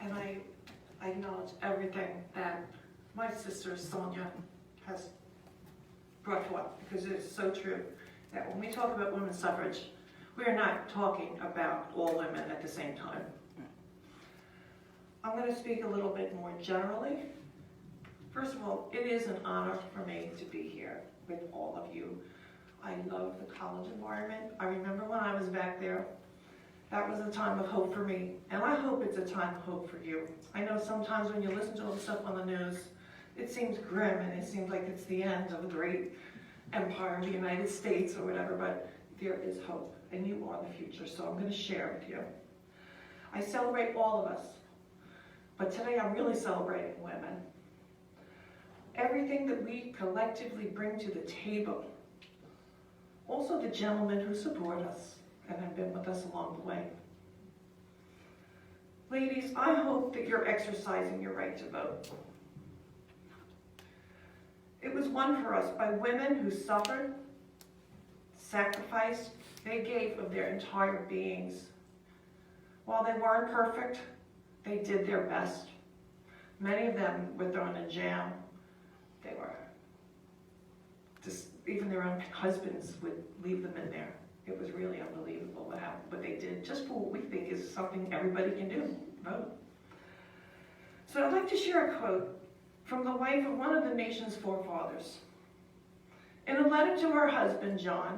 And I acknowledge everything that my sister Sonia has brought forth, because it is so true that when we talk about women's suffrage, we are not talking about all women at the same time. I'm going to speak a little bit more generally. First of all, it is an honor for me to be here with all of you. I love the college environment. I remember when I was back there, that was a time of hope for me, and I hope it's a time of hope for you. I know sometimes when you listen to all the stuff on the news, it seems grim and it seems like it's the end of a great empire of the United States or whatever, but there is hope, and you are the future, so I'm going to share with you. I celebrate all of us, but today I'm really celebrating women. Everything that we collectively bring to the table. Also the gentlemen who support us and have been with us along the way. Ladies, I hope that you're exercising your right to vote. It was won for us by women who suffered, sacrificed, they gave of their entire beings. While they weren't perfect, they did their best. Many of them were thrown in jail. They were just, even their own husbands would leave them in there. It was really unbelievable what happened, what they did, just for what we think is something everybody can do, vote. So I'd like to share a quote from the wife of one of the nation's forefathers. In a letter to her husband, John,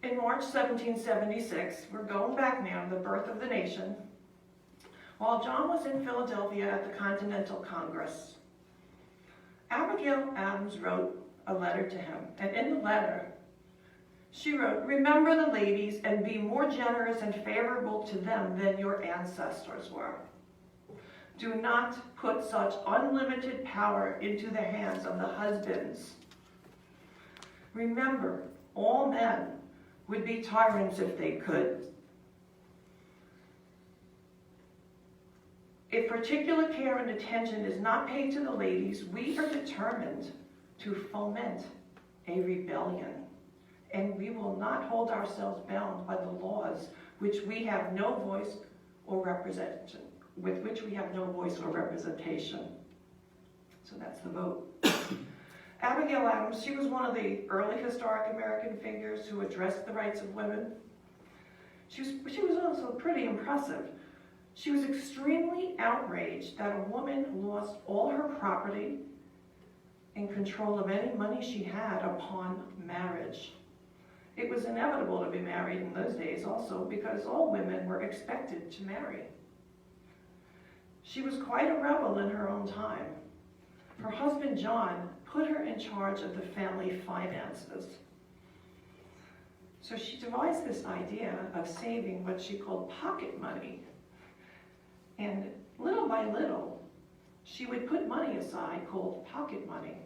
in March 1776, we're going back now to the birth of the nation, while John was in Philadelphia at the Continental Congress. Abigail Adams wrote a letter to him, and in the letter, she wrote, "Remember the ladies and be more generous and favorable to them than your ancestors were. Do not put such unlimited power into the hands of the husbands. Remember, all men would be tyrants if they could. If particular care and attention is not paid to the ladies, we are determined to foment a rebellion, and we will not hold ourselves bound by the laws which we have no voice or representation, with which we have no voice or representation." So that's the vote. Abigail Adams, she was one of the early historic American figures who addressed the rights of women. She was also pretty impressive. She was extremely outraged that a woman lost all her property and control of any money she had upon marriage. It was inevitable to be married in those days also, because all women were expected to marry. She was quite a rebel in her own time. Her husband, John, put her in charge of the family finances. So she devised this idea of saving what she called pocket money. And little by little, she would put money aside called pocket money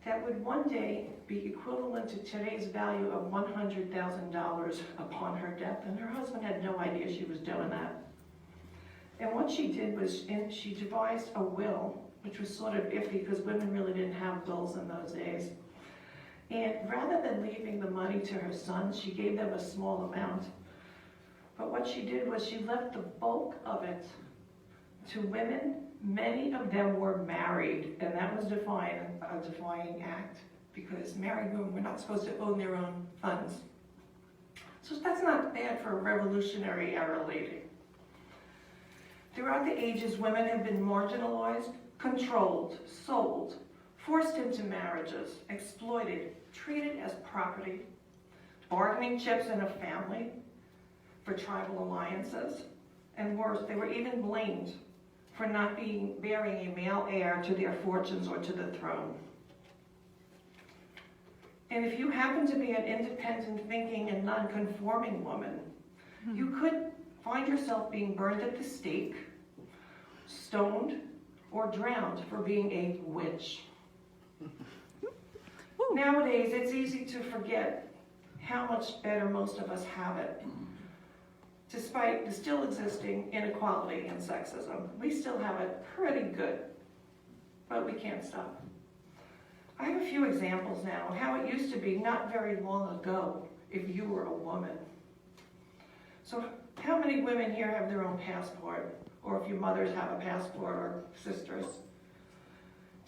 that would one day be equivalent to today's value of $100,000 upon her death. And her husband had no idea she was doing that. And what she did was she devised a will, which was sort of iffy because women really didn't have wills in those days. And rather than leaving the money to her sons, she gave them a small amount. But what she did was she left the bulk of it to women. Many of them were married, and that was a defying act, because married women were not supposed to own their own funds. So that's not bad for a revolutionary era lady. Throughout the ages, women have been marginalized, controlled, sold, forced into marriages, exploited, treated as property, bargaining chips in a family, for tribal alliances, and worse, they were even blamed for not bearing a male heir to their fortunes or to the throne. And if you happen to be an independent thinking and non-conforming woman, you could find yourself being burned at the stake, stoned, or drowned for being a witch. Nowadays, it's easy to forget how much better most of us have it. Despite the still existing inequality and sexism, we still have it pretty good, but we can't stop. I have a few examples now of how it used to be not very long ago if you were a woman. So How many women here have their own passport? Or if your mothers have a passport, or sisters?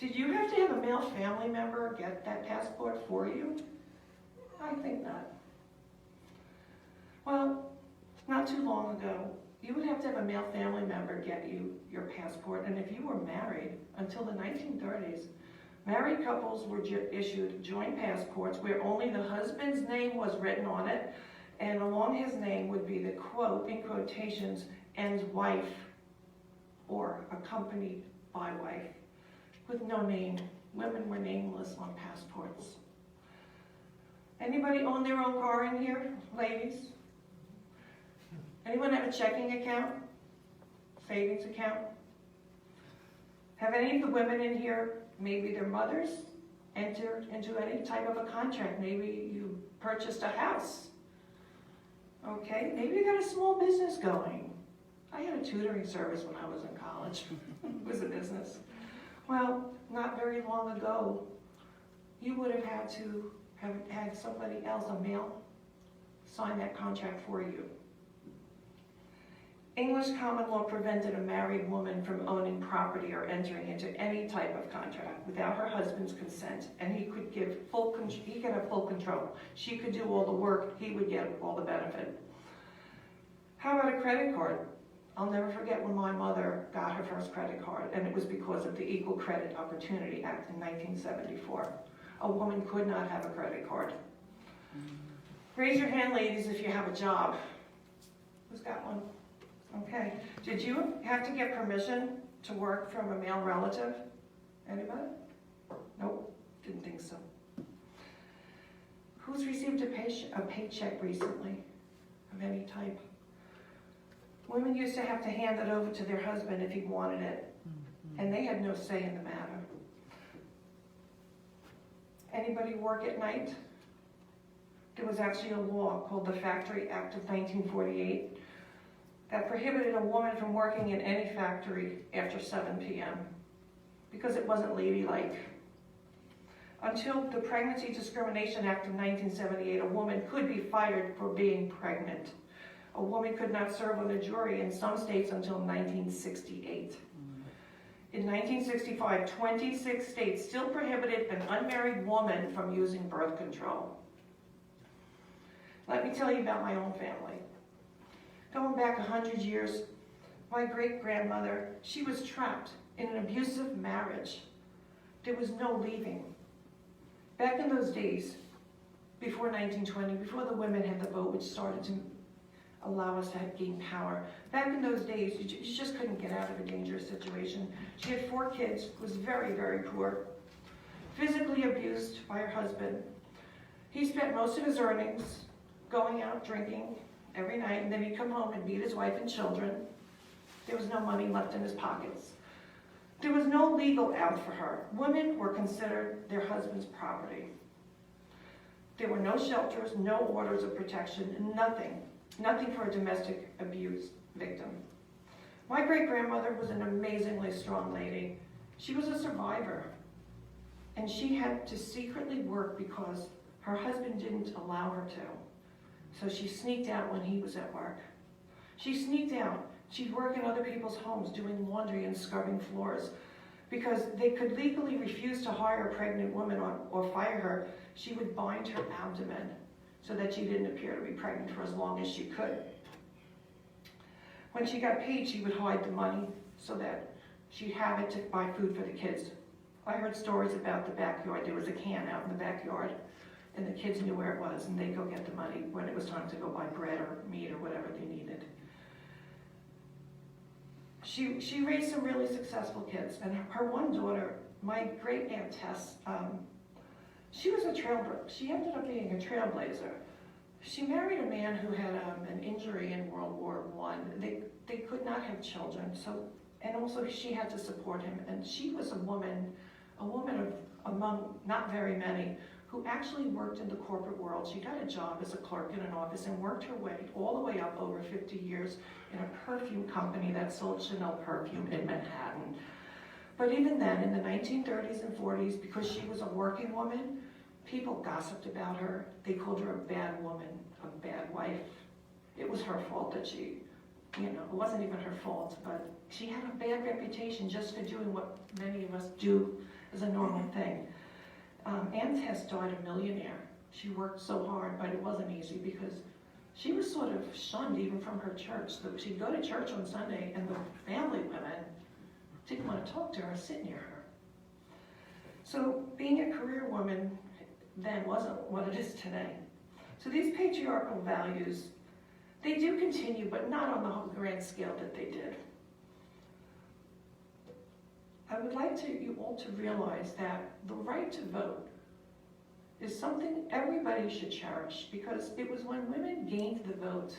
Did you have to have a male family member get that passport for you? I think not. Well, not too long ago, you would have to have a male family member get you your passport, and if you were married, until the 1930s, married couples were issued joint passports where only the husband's name was written on it, and along his name would be the quote, in quotations, and wife, or accompanied by wife, with no name. Women were nameless on passports. Anybody own their own car in here, ladies? Anyone have a checking account? Savings account? Have any of the women in here, maybe their mothers, entered into any type of a contract? Maybe you purchased a house. Okay, maybe you got a small business going. I had a tutoring service when I was in college. It was a business. Well, not very long ago, you would have had to have had somebody else, a male, sign that contract for you. English common law prevented a married woman from owning property or entering into any type of contract without her husband's consent, and he could have full control. She could do all the work, he would get all the benefit. How about a credit card? I'll never forget when my mother got her first credit card, and it was because of the Equal Credit Opportunity Act in 1974. A woman could not have a credit card. Raise your hand, ladies, if you have a job. Who's got one? Okay. Did you have to get permission to work from a male relative? Anybody? Nope. Didn't think so. Who's received a paycheck recently of any type? Women used to have to hand it over to their husband if he wanted it, and they had no say in the matter. Anybody work at night? There was actually a law called the Factory Act of 1948 that prohibited a woman from working in any factory after 7 p.m. because it wasn't ladylike. Until the Pregnancy Discrimination Act of 1978, a woman could be fired for being pregnant. A woman could not serve on a jury in some states until 1968. In 1965, 26 states still prohibited an unmarried woman from using birth control. Let me tell you about my own family. Going back 100 years, my great-grandmother, she was trapped in an abusive marriage. There was no leaving. Back in those days, before 1920, before the women had the vote, which started to allow us to gain power. Back in those days, you just couldn't get out of a dangerous situation. She had 4 kids, was very, very poor, physically abused by her husband. He spent most of his earnings going out drinking every night, and then he'd come home and beat his wife and children. There was no money left in his pockets. There was no legal out for her. Women were considered their husband's property. There were no shelters, no orders of protection, nothing. Nothing for a domestic abuse victim. My great-grandmother was an amazingly strong lady. She was a survivor. And she had to secretly work because her husband didn't allow her to. So she sneaked out when he was at work. She sneaked out. She'd work in other people's homes doing laundry and scrubbing floors. Because they could legally refuse to hire a pregnant woman or fire her, she would bind her abdomen so that she didn't appear to be pregnant for as long as she could. When she got paid, she would hide the money so that she'd have it to buy food for the kids. I heard stories about the backyard. There was a can out in the backyard, and the kids knew where it was, and they'd go get the money when it was time to go buy bread or meat or whatever they needed. She raised some really successful kids, and her one daughter, my great aunt Tess, she was she ended up being a trailblazer. She married a man who had an injury in World War I. They could not have children, and also she had to support him. And she was a woman of among not very many, who actually worked in the corporate world. She got a job as a clerk in an office and worked her way all the way up over 50 years in a perfume company that sold Chanel perfume in Manhattan. But even then, in the 1930s and 40s, because she was a working woman, people gossiped about her. They called her a bad woman, a bad wife. It was her fault that she You know, it wasn't even her fault, but she had a bad reputation just for doing what many of us do as a normal thing. Ann Test died a millionaire. She worked so hard, but it wasn't easy because she was sort of shunned even from her church. So she'd go to church on Sunday and the family women didn't want to talk to her or sit near her. So being a career woman then wasn't what it is today. So these patriarchal values, they do continue, but not on the whole grand scale that they did. I would like you all to realize that the right to vote is something everybody should cherish, because it was when women gained the vote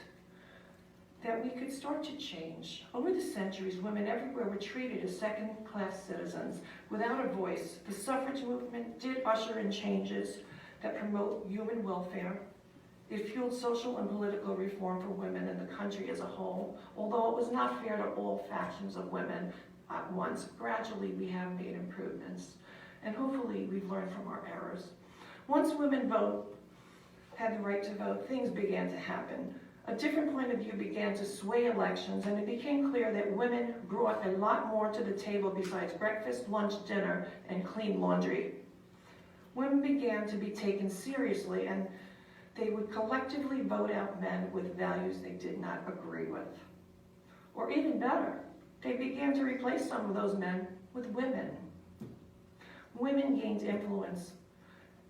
that we could start to change. Over the centuries, women everywhere were treated as second-class citizens without a voice. The suffrage movement did usher in changes that promote human welfare. It fueled social and political reform for women in the country as a whole, although it was not fair to all factions of women at once. Gradually, we have made improvements, and hopefully we've learned from our errors. Once women had the right to vote, things began to happen. A different point of view began to sway elections, and it became clear that women brought a lot more to the table besides breakfast, lunch, dinner, and clean laundry. Women began to be taken seriously, and they would collectively vote out men with values they did not agree with. Or even better, they began to replace some of those men with women. Women gained influence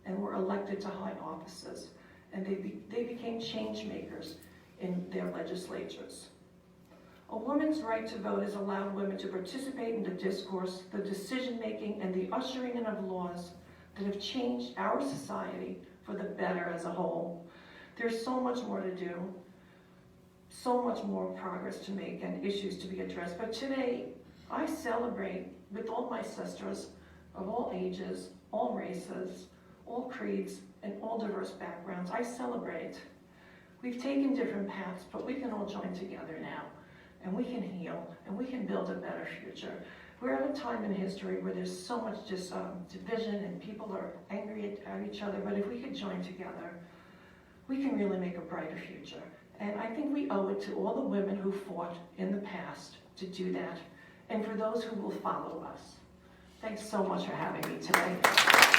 and were elected to high offices, and they became change makers in their legislatures. A woman's right to vote has allowed women to participate in the discourse, the decision-making, and the ushering in of laws that have changed our society for the better as a whole. There's so much more to do, so much more progress to make and issues to be addressed. But today, I celebrate with all my sisters of all ages, all races, all creeds, and all diverse backgrounds. I celebrate. We've taken different paths, but we can all join together now, and we can heal, and we can build a better future. We're at a time in history where there's so much division and people are angry at each other, but if we could join together, we can really make a brighter future. And I think we owe it to all the women who fought in the past to do that, and for those who will follow us. Thanks so much for having me today.